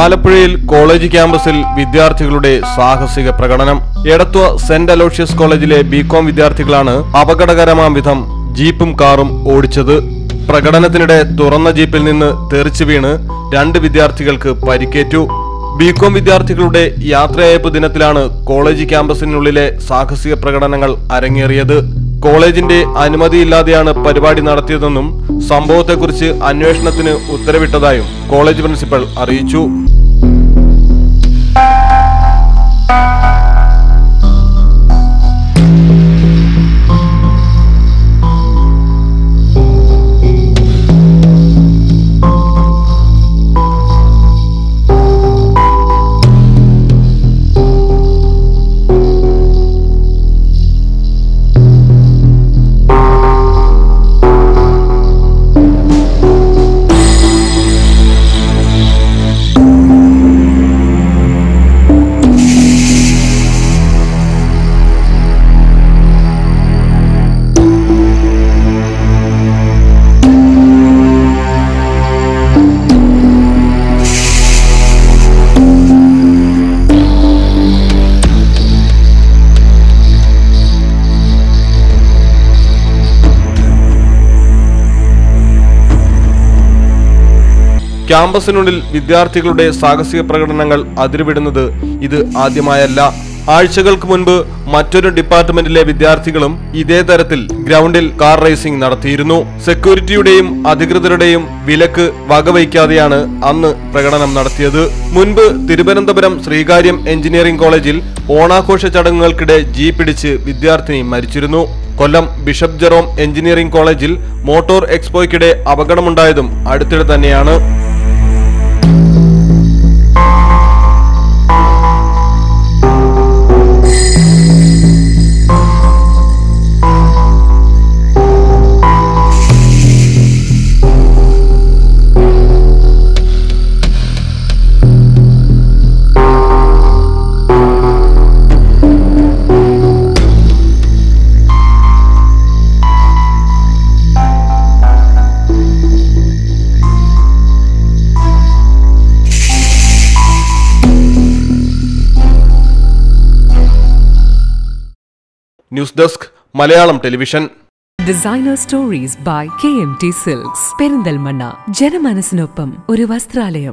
ആലപ്പുഴയിൽ കോളേജ് ക്യാമ്പസിൽ വിദ്യാർത്ഥികളുടെ സാഹസിക പ്രകടനം. എടത്വ സെന്റ് അലോഷ്യസ് കോളേജിലെ ബികോം വിദ്യാർത്ഥികളാണ് അപകടകരമാം വിധം ജീപ്പും കാറും ഓടിച്ചത്. പ്രകടനത്തിനിടെ തുറന്ന ജീപ്പിൽ നിന്ന് തെറിച്ചു വീണ് 2 വിദ്യാർത്ഥികൾക്ക് പരിക്കേറ്റു. ബികോം വിദ്യാർത്ഥികളുടെ യാത്രയയപ്പ് ദിനത്തിലാണ് കോളേജ് ക്യാമ്പസിനുള്ളിലെ സാഹസിക പ്രകടനങ്ങൾ അരങ്ങേറിയത്. കോളേജിന്റെ അനുമതിയില്ലാതെയാണ് പരിപാടി നടത്തിയതെന്നും സംഭവത്തെക്കുറിച്ച് അന്വേഷണത്തിന് ഉത്തരവിട്ടതായും കോളേജ് പ്രിൻസിപ്പൽ അറിയിച്ചു. ക്യാമ്പസിനുള്ളിൽ വിദ്യാർത്ഥികളുടെ സാഹസിക പ്രകടനങ്ങൾ അതിരുവിടുന്നത് ഇത് ആദ്യമായല്ല. ആഴ്ചകൾക്ക് മുൻപ് മറ്റൊരു ഡിപ്പാർട്ട്മെന്റിലെ വിദ്യാർത്ഥികളും ഇതേ തരത്തിൽ ഗ്രൗണ്ടിൽ കാർ റേസിംഗ് നടത്തിയിരുന്നു. സെക്യൂരിറ്റിയുടെയും അധികൃതരുടെയും വിലക്ക് വകവയ്ക്കാതെയാണ് അന്ന് പ്രകടനം നടത്തിയത്. മുൻപ് തിരുവനന്തപുരം ശ്രീകാര്യം എഞ്ചിനീയറിംഗ് കോളേജിൽ ഓണാഘോഷ ചടങ്ങുകൾക്കിടെ ജീപ്പിടിച്ച് വിദ്യാർത്ഥിനി മരിച്ചിരുന്നു. കൊല്ലം ബിഷപ്പ് ജെറോം എഞ്ചിനീയറിംഗ് കോളേജിൽ മോട്ടോർ എക്സ്പോയ്ക്കിടെ അപകടമുണ്ടായതും അടുത്തിടെ തന്നെയാണ്. News desk Malayalam television. Designer Stories by KMT Silks. Perinthalmanna, ജനമനസ്സിനൊപ്പം ഒരു വസ്ത്രാലയം.